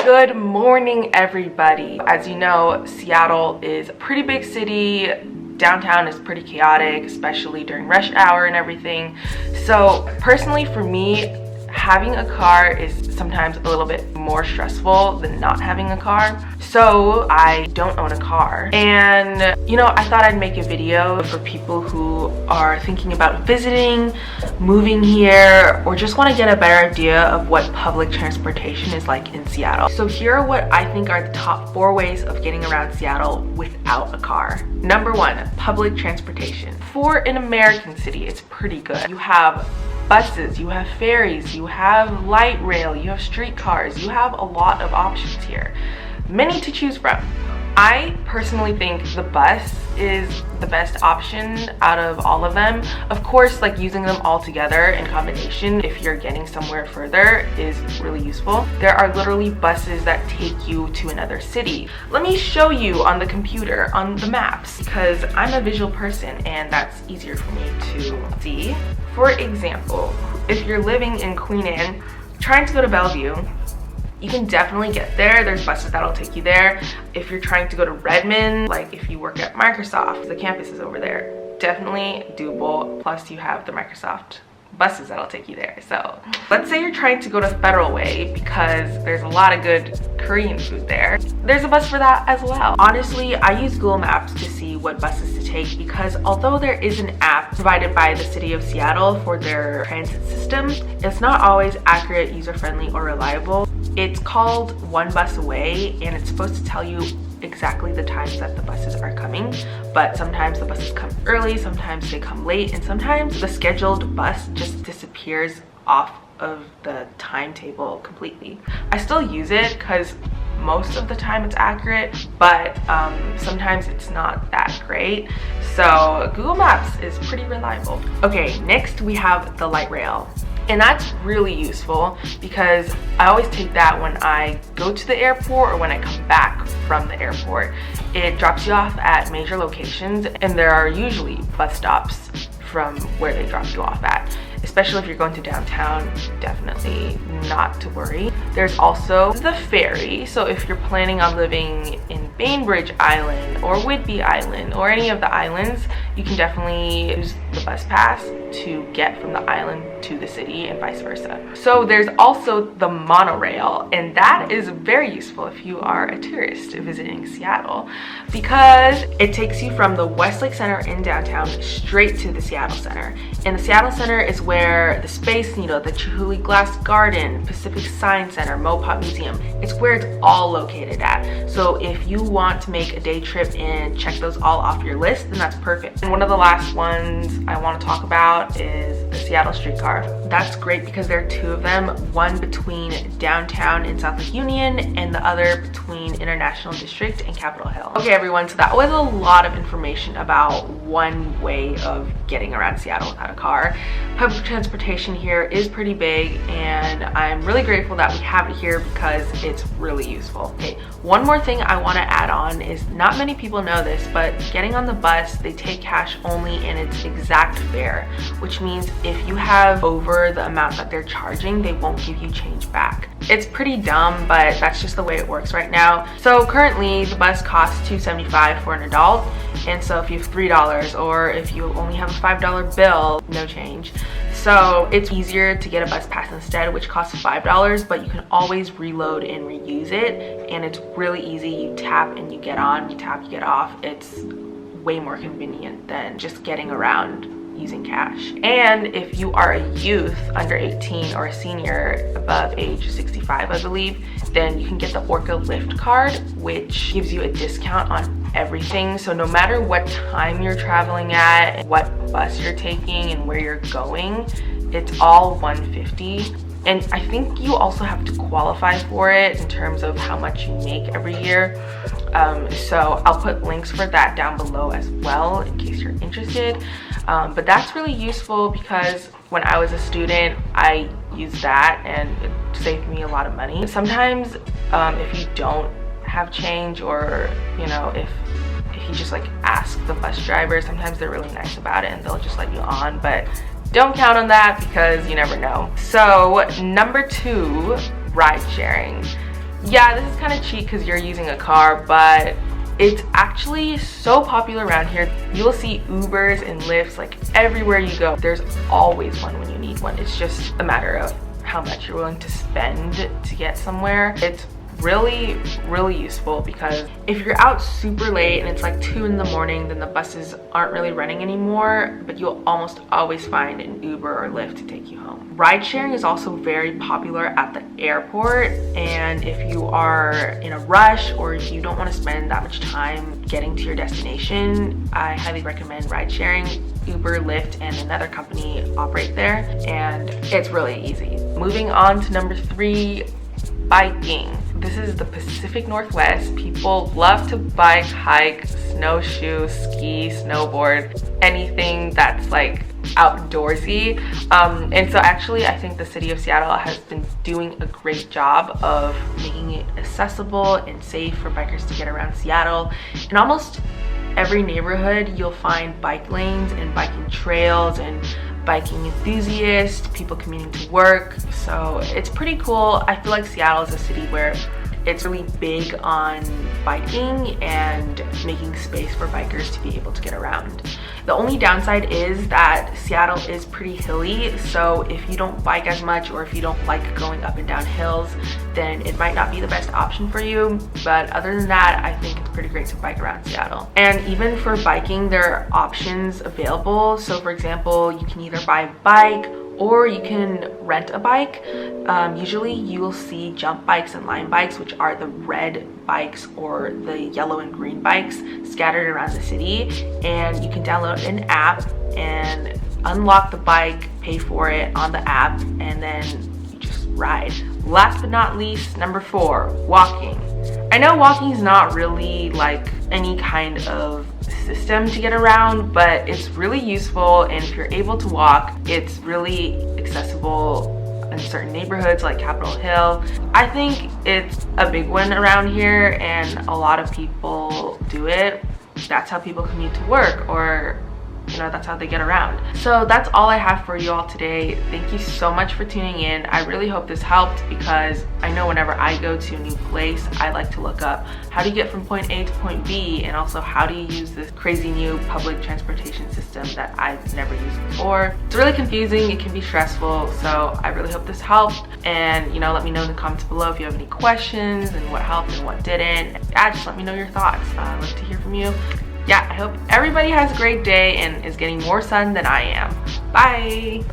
Good morning, everybody. As you know, Seattle is a pretty big city. Downtown is pretty chaotic, especially during rush hour and everything. So personally for me, having a car is sometimes a little bit more stressful than not having a car. So I don't own a car. And you know, I thought I'd make a video for people who are thinking about visiting, moving here, or just want to get a better idea of what public transportation is like in Seattle. So here are what I think are the top 4 ways of getting around Seattle without a car. Number 1, public transportation. For an American city, it's pretty good. You have buses, you have ferries, you have Lightrail, you have streetcars, you have a lot of options here. Many to choose from. I personally think the bus is the best option out of all of them. Of course, like using them all together in combination if you're getting somewhere further is really useful. There are literally buses that take you to another city. Let me show you on the computer, on the maps, because I'm a visual person and that's easier for me to see. For example, if you're living in Queen Anne, trying to go to Bellevue, you can definitely get there. There's buses that'll take you there. If you're trying to go to Redmond, like if you work at Microsoft, the campus is over there. Definitely doable. Plus you have the Microsoft buses that'll take you there. So let's say you're trying to go to Federal Way because there's a lot of good Korean food there. There's a bus for that as well. Honestly, I use Google Maps to see what buses to take because although there is an app provided by the city of Seattle for their transit system, it's not always accurate, user-friendly, or reliable. It's called One Bus Away and it's supposed to tell you exactly the times that the buses are coming, but sometimes the buses come early, sometimes they come late, and sometimes the scheduled bus just disappears off of the timetable completely. I still use it because most of the time it's accurate, but sometimes it's not that great. So Google Maps is pretty reliable. Okay, next we have the Lightrail. And that's really useful because I always take that when I go to the airport or when I come back from the airport. It drops you off at major locations and there are usually bus stops from where they drop you off at. Especially if you're going to downtown, definitely not to worry. There's also the ferry. So if you're planning on living in Bainbridge Island or Whidbey Island or any of the islands, you can definitely use the bus pass to get from the island to the city and vice versa. So there's also the monorail, and that is very useful if you are a tourist visiting Seattle because it takes you from the Westlake Center in downtown straight to the Seattle Center. And the Seattle Center is where the Space Needle, the Chihuly Glass Garden, Pacific Science Center, Mopop Museum, it's where it's all located at. So if you want to make a day trip and check those all off your list, then that's perfect. And one of the last ones I want to talk about is the Seattle streetcar. That's great because there are 2 of them, one between downtown and South Lake Union and the other between International District and Capitol Hill. Okay everyone, so that was a lot of information about one way of getting around Seattle without a car. Public transportation here is pretty big and I'm really grateful that we have it here because it's really useful. Okay, one more thing I want to add on is not many people know this, but getting on the bus, they take cash only and it's exact fare, which means if you have over the amount that they're charging, they won't give you change back. It's pretty dumb, but that's just the way it works right now. So currently the bus costs $2.75 for an adult, and so if you have $3 or if you only have a $5 bill, no change. So it's easier to get a bus pass instead, which costs $5, but you can always reload and reuse it, and it's really easy. You tap and you get on, you tap, you get off. It's way more convenient than just getting around using cash. And if you are a youth under 18 or a senior above age 65, I believe, then you can get the Orca Lyft card, which gives you a discount on everything. So no matter what time you're traveling at, what bus you're taking, and where you're going, it's all $150. And I think you also have to qualify for it in terms of how much you make every year. So I'll put links for that down below as well in case you're interested. But that's really useful because when I was a student, I used that and it saved me a lot of money. Sometimes if you don't have change, or you know, if you just like ask the bus driver, sometimes they're really nice about it and they'll just let you on, but don't count on that because you never know. So number 2, ride sharing. Yeah, this is kind of cheap because you're using a car, but it's actually so popular around here. You'll see Ubers and Lyfts like everywhere you go. There's always one when you need one. It's just a matter of how much you're willing to spend to get somewhere. It's really useful because if you're out super late and it's like 2 in the morning, then the buses aren't really running anymore, but you'll almost always find an Uber or Lyft to take you home. Ride sharing is also very popular at the airport, and if you are in a rush or if you don't want to spend that much time getting to your destination, I highly recommend ride sharing. Uber, Lyft, and another company operate there, and it's really easy. Moving on to number 3, biking. This is the Pacific Northwest. People love to bike, hike, snowshoe, ski, snowboard, anything that's like outdoorsy. And so actually I think the city of Seattle has been doing a great job of making it accessible and safe for bikers to get around Seattle. In almost every neighborhood you'll find bike lanes and biking trails and biking enthusiasts, people commuting to work. So it's pretty cool. I feel like Seattle is a city where it's really big on biking and making space for bikers to be able to get around. The only downside is that Seattle is pretty hilly, so if you don't bike as much or if you don't like going up and down hills, then it might not be the best option for you. But other than that, I think it's pretty great to bike around Seattle. And even for biking, there are options available. So for example, you can either buy a bike or you can rent a bike. Usually you will see jump bikes and line bikes, which are the red bikes or the yellow and green bikes scattered around the city, and you can download an app and unlock the bike, pay for it on the app, and then you just ride. Last but not least, number 4, walking. I know walking is not really like any kind of system to get around, but it's really useful, and if you're able to walk, it's really accessible in certain neighborhoods like Capitol Hill. I think it's a big one around here, and a lot of people do it. That's how people commute to work, or you know, that's how they get around. So that's all I have for you all today. Thank you so much for tuning in. I really hope this helped, because I know whenever I go to a new place, I like to look up how do you get from point A to point B, and also how do you use this crazy new public transportation system that I've never used before. It's really confusing, it can be stressful, so I really hope this helped. And you know, let me know in the comments below if you have any questions and what helped and what didn't. Yeah, just let me know your thoughts. I'd love to hear from you. Yeah, I hope everybody has a great day and is getting more sun than I am. Bye!